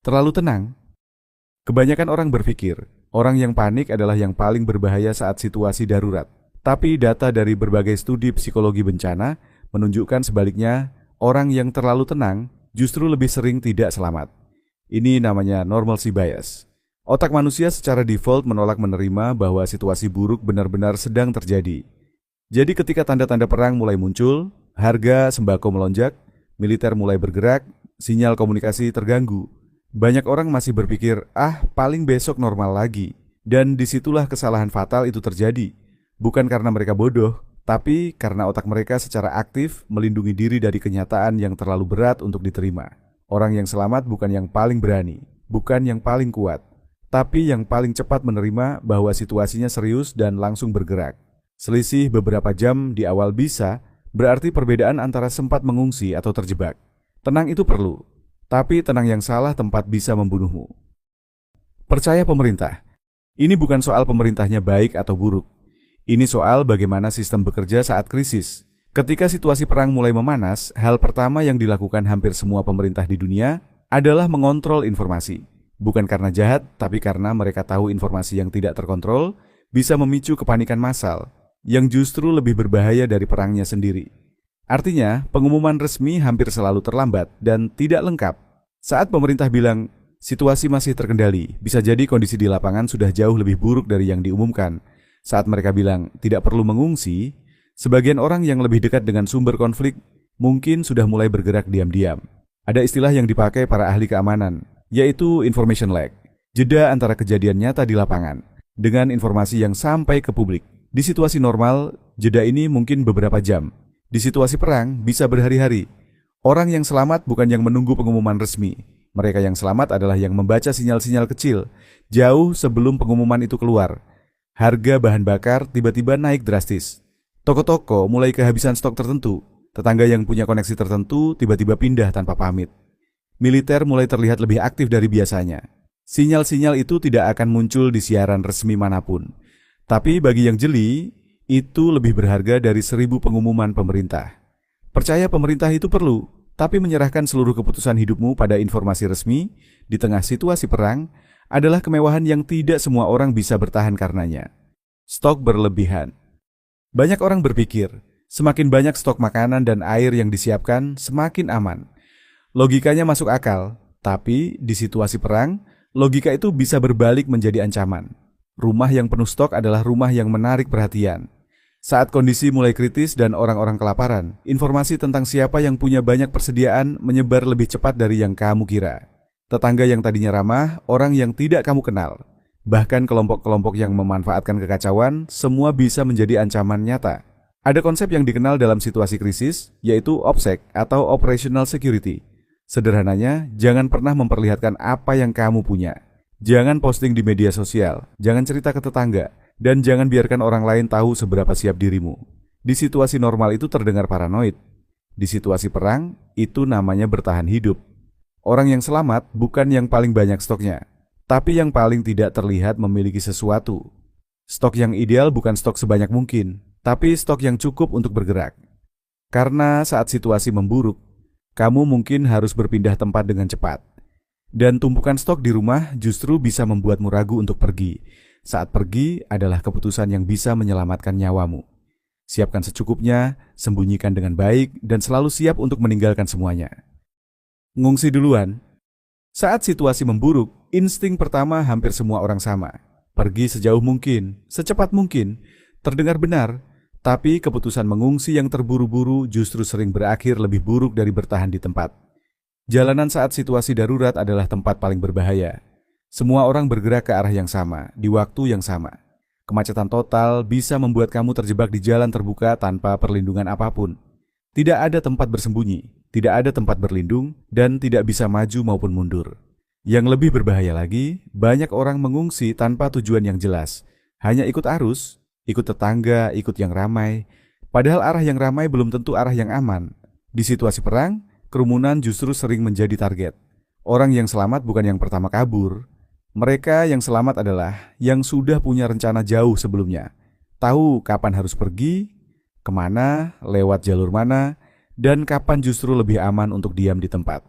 Terlalu tenang? Kebanyakan orang berpikir, orang yang panik adalah yang paling berbahaya saat situasi darurat. Tapi data dari berbagai studi psikologi bencana menunjukkan sebaliknya, orang yang terlalu tenang justru lebih sering tidak selamat. Ini namanya normalcy bias. Otak manusia secara default menolak menerima bahwa situasi buruk benar-benar sedang terjadi. Jadi ketika tanda-tanda perang mulai muncul, harga sembako melonjak, militer mulai bergerak, sinyal komunikasi terganggu. Banyak orang masih berpikir, paling besok normal lagi. Dan disitulah kesalahan fatal itu terjadi. Bukan karena mereka bodoh, tapi karena otak mereka secara aktif melindungi diri dari kenyataan yang terlalu berat untuk diterima. Orang yang selamat bukan yang paling berani, bukan yang paling kuat, tapi yang paling cepat menerima bahwa situasinya serius dan langsung bergerak. Selisih beberapa jam di awal bisa berarti perbedaan antara sempat mengungsi atau terjebak. Tenang itu perlu, tapi tenang yang salah tempat bisa membunuhmu. Percaya pemerintah. Ini bukan soal pemerintahnya baik atau buruk. Ini soal bagaimana sistem bekerja saat krisis. Ketika situasi perang mulai memanas, hal pertama yang dilakukan hampir semua pemerintah di dunia adalah mengontrol informasi. Bukan karena jahat, tapi karena mereka tahu informasi yang tidak terkontrol bisa memicu kepanikan massal, yang justru lebih berbahaya dari perangnya sendiri. Artinya, pengumuman resmi hampir selalu terlambat dan tidak lengkap. Saat pemerintah bilang, situasi masih terkendali, bisa jadi kondisi di lapangan sudah jauh lebih buruk dari yang diumumkan. Saat mereka bilang tidak perlu mengungsi, sebagian orang yang lebih dekat dengan sumber konflik mungkin sudah mulai bergerak diam-diam. Ada istilah yang dipakai para ahli keamanan, yaitu information lag, jeda antara kejadian nyata di lapangan dengan informasi yang sampai ke publik. Di situasi normal, jeda ini mungkin beberapa jam. Di situasi perang, bisa berhari-hari. Orang yang selamat bukan yang menunggu pengumuman resmi. Mereka yang selamat adalah yang membaca sinyal-sinyal kecil, jauh sebelum pengumuman itu keluar. Harga bahan bakar tiba-tiba naik drastis. Toko-toko mulai kehabisan stok tertentu. Tetangga yang punya koneksi tertentu tiba-tiba pindah tanpa pamit. Militer mulai terlihat lebih aktif dari biasanya. Sinyal-sinyal itu tidak akan muncul di siaran resmi manapun. Tapi bagi yang jeli, itu lebih berharga dari 1000 pengumuman pemerintah. Percaya pemerintah itu perlu, tapi menyerahkan seluruh keputusan hidupmu pada informasi resmi di tengah situasi perang adalah kemewahan yang tidak semua orang bisa bertahan karenanya. Stok berlebihan. Banyak orang berpikir, semakin banyak stok makanan dan air yang disiapkan, semakin aman. Logikanya masuk akal, tapi di situasi perang, logika itu bisa berbalik menjadi ancaman. Rumah yang penuh stok adalah rumah yang menarik perhatian. Saat kondisi mulai kritis dan orang-orang kelaparan, informasi tentang siapa yang punya banyak persediaan menyebar lebih cepat dari yang kamu kira. Tetangga yang tadinya ramah, orang yang tidak kamu kenal. Bahkan kelompok-kelompok yang memanfaatkan kekacauan, semua bisa menjadi ancaman nyata. Ada konsep yang dikenal dalam situasi krisis, yaitu OPSEC atau Operational Security. Sederhananya, jangan pernah memperlihatkan apa yang kamu punya. Jangan posting di media sosial, jangan cerita ke tetangga, dan jangan biarkan orang lain tahu seberapa siap dirimu. Di situasi normal itu terdengar paranoid. Di situasi perang, itu namanya bertahan hidup. Orang yang selamat bukan yang paling banyak stoknya, tapi yang paling tidak terlihat memiliki sesuatu. Stok yang ideal bukan stok sebanyak mungkin, tapi stok yang cukup untuk bergerak. Karena saat situasi memburuk, kamu mungkin harus berpindah tempat dengan cepat. Dan tumpukan stok di rumah justru bisa membuatmu ragu untuk pergi. Saat pergi adalah keputusan yang bisa menyelamatkan nyawamu. Siapkan secukupnya, sembunyikan dengan baik, dan selalu siap untuk meninggalkan semuanya. Ngungsi duluan. Saat situasi memburuk, insting pertama hampir semua orang sama. Pergi sejauh mungkin, secepat mungkin. Terdengar benar, tapi keputusan mengungsi yang terburu-buru justru sering berakhir lebih buruk dari bertahan di tempat. Jalanan saat situasi darurat adalah tempat paling berbahaya. Semua orang bergerak ke arah yang sama, di waktu yang sama. Kemacetan total bisa membuat kamu terjebak di jalan terbuka tanpa perlindungan apapun. Tidak ada tempat bersembunyi, tidak ada tempat berlindung, dan tidak bisa maju maupun mundur. Yang lebih berbahaya lagi, banyak orang mengungsi tanpa tujuan yang jelas. Hanya ikut arus, ikut tetangga, ikut yang ramai. Padahal arah yang ramai belum tentu arah yang aman. Di situasi perang, kerumunan justru sering menjadi target. Orang yang selamat bukan yang pertama kabur. Mereka yang selamat adalah yang sudah punya rencana jauh sebelumnya. Tahu kapan harus pergi, kemana, lewat jalur mana, dan kapan justru lebih aman untuk diam di tempat.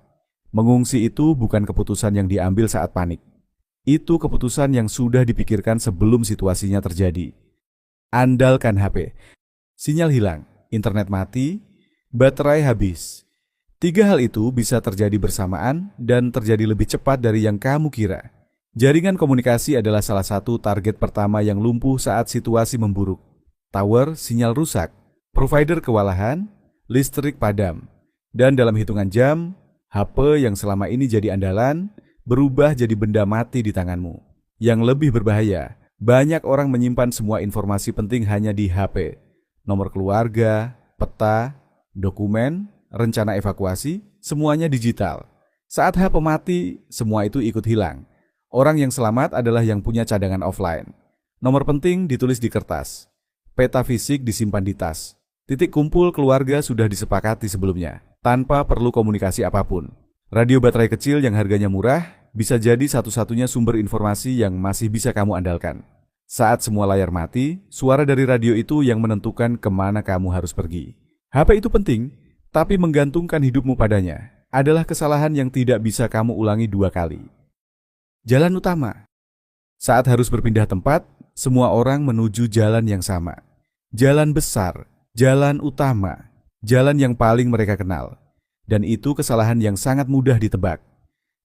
Mengungsi itu bukan keputusan yang diambil saat panik. Itu keputusan yang sudah dipikirkan sebelum situasinya terjadi. Andalkan HP. Sinyal hilang, internet mati, baterai habis. 3 hal itu bisa terjadi bersamaan dan terjadi lebih cepat dari yang kamu kira. Jaringan komunikasi adalah salah satu target pertama yang lumpuh saat situasi memburuk. Tower, sinyal rusak, provider kewalahan, listrik padam. Dan dalam hitungan jam, HP yang selama ini jadi andalan berubah jadi benda mati di tanganmu. Yang lebih berbahaya, banyak orang menyimpan semua informasi penting hanya di HP. Nomor keluarga, peta, dokumen, rencana evakuasi, semuanya digital. Saat HP mati, semua itu ikut hilang. Orang yang selamat adalah yang punya cadangan offline. Nomor penting ditulis di kertas. Peta fisik disimpan di tas. Titik kumpul keluarga sudah disepakati sebelumnya, tanpa perlu komunikasi apapun. Radio baterai kecil yang harganya murah bisa jadi satu-satunya sumber informasi yang masih bisa kamu andalkan. Saat semua layar mati, suara dari radio itu yang menentukan kemana kamu harus pergi. HP itu penting, tapi menggantungkan hidupmu padanya adalah kesalahan yang tidak bisa kamu ulangi 2 kali. Jalan utama. Saat harus berpindah tempat, semua orang menuju jalan yang sama. Jalan besar, jalan utama, jalan yang paling mereka kenal. Dan itu kesalahan yang sangat mudah ditebak.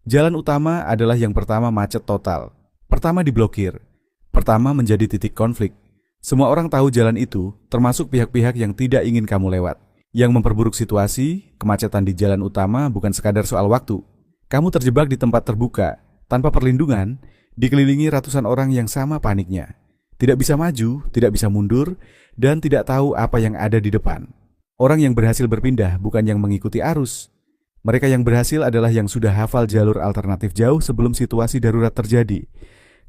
Jalan utama adalah yang pertama macet total. Pertama diblokir. Pertama menjadi titik konflik. Semua orang tahu jalan itu, termasuk pihak-pihak yang tidak ingin kamu lewat. Yang memperburuk situasi, kemacetan di jalan utama bukan sekadar soal waktu. Kamu terjebak di tempat terbuka, tanpa perlindungan, dikelilingi ratusan orang yang sama paniknya. Tidak bisa maju, tidak bisa mundur, dan tidak tahu apa yang ada di depan. Orang yang berhasil berpindah bukan yang mengikuti arus. Mereka yang berhasil adalah yang sudah hafal jalur alternatif jauh sebelum situasi darurat terjadi.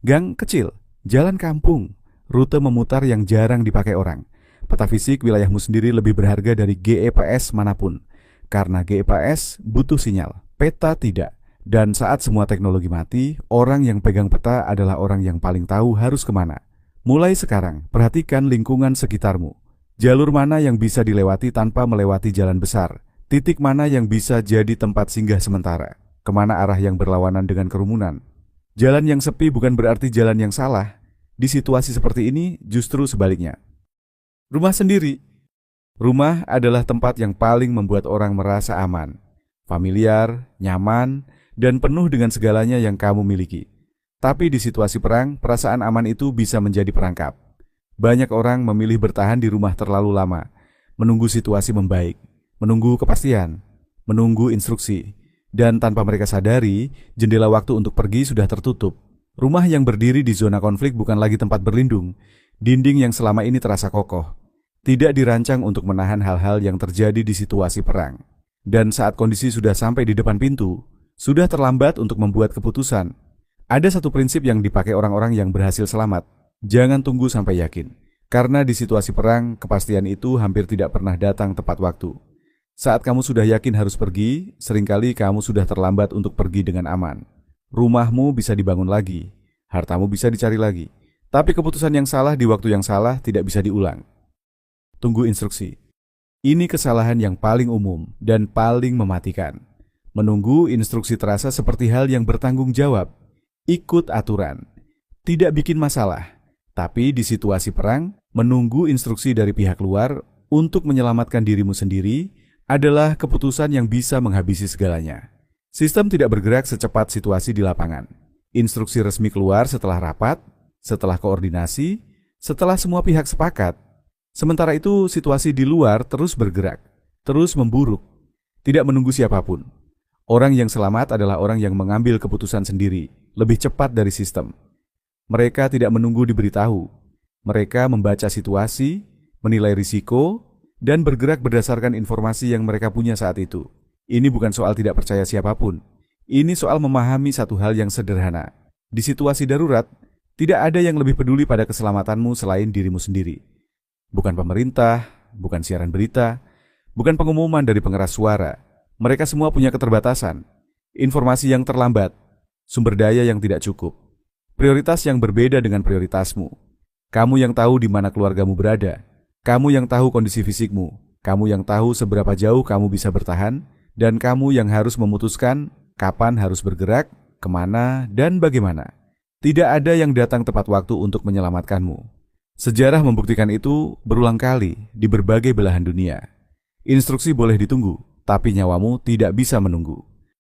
Gang kecil, jalan kampung, rute memutar yang jarang dipakai orang. Peta fisik wilayahmu sendiri lebih berharga dari GPS manapun. Karena GPS butuh sinyal, peta tidak. Dan saat semua teknologi mati, orang yang pegang peta adalah orang yang paling tahu harus kemana. Mulai sekarang, perhatikan lingkungan sekitarmu. Jalur mana yang bisa dilewati tanpa melewati jalan besar? Titik mana yang bisa jadi tempat singgah sementara? Kemana arah yang berlawanan dengan kerumunan? Jalan yang sepi bukan berarti jalan yang salah. Di situasi seperti ini, justru sebaliknya. Rumah sendiri. Rumah adalah tempat yang paling membuat orang merasa aman, familiar, nyaman, dan penuh dengan segalanya yang kamu miliki. Tapi di situasi perang, perasaan aman itu bisa menjadi perangkap. Banyak orang memilih bertahan di rumah terlalu lama, menunggu situasi membaik, menunggu kepastian, menunggu instruksi, dan tanpa mereka sadari, jendela waktu untuk pergi sudah tertutup. Rumah yang berdiri di zona konflik bukan lagi tempat berlindung, dinding yang selama ini terasa kokoh. Tidak dirancang untuk menahan hal-hal yang terjadi di situasi perang. Dan saat kondisi sudah sampai di depan pintu, sudah terlambat untuk membuat keputusan. Ada satu prinsip yang dipakai orang-orang yang berhasil selamat. Jangan tunggu sampai yakin. Karena di situasi perang, kepastian itu hampir tidak pernah datang tepat waktu. Saat kamu sudah yakin harus pergi, seringkali kamu sudah terlambat untuk pergi dengan aman. Rumahmu bisa dibangun lagi, hartamu bisa dicari lagi. Tapi keputusan yang salah di waktu yang salah tidak bisa diulang. Tunggu instruksi. Ini kesalahan yang paling umum dan paling mematikan. Menunggu instruksi terasa seperti hal yang bertanggung jawab. Ikut aturan. Tidak bikin masalah. Tapi di situasi perang, menunggu instruksi dari pihak luar untuk menyelamatkan dirimu sendiri adalah keputusan yang bisa menghabisi segalanya. Sistem tidak bergerak secepat situasi di lapangan. Instruksi resmi keluar setelah rapat, setelah koordinasi, setelah semua pihak sepakat. Sementara itu, situasi di luar terus bergerak, terus memburuk, tidak menunggu siapapun. Orang yang selamat adalah orang yang mengambil keputusan sendiri, lebih cepat dari sistem. Mereka tidak menunggu diberitahu. Mereka membaca situasi, menilai risiko, dan bergerak berdasarkan informasi yang mereka punya saat itu. Ini bukan soal tidak percaya siapapun. Ini soal memahami satu hal yang sederhana. Di situasi darurat, tidak ada yang lebih peduli pada keselamatanmu selain dirimu sendiri. Bukan pemerintah, bukan siaran berita, bukan pengumuman dari pengeras suara. Mereka semua punya keterbatasan, informasi yang terlambat, sumber daya yang tidak cukup, prioritas yang berbeda dengan prioritasmu. Kamu yang tahu di mana keluargamu berada, kamu yang tahu kondisi fisikmu, kamu yang tahu seberapa jauh kamu bisa bertahan, dan kamu yang harus memutuskan kapan harus bergerak, kemana, dan bagaimana. Tidak ada yang datang tepat waktu untuk menyelamatkanmu. Sejarah membuktikan itu berulang kali di berbagai belahan dunia. Instruksi boleh ditunggu, tapi nyawamu tidak bisa menunggu.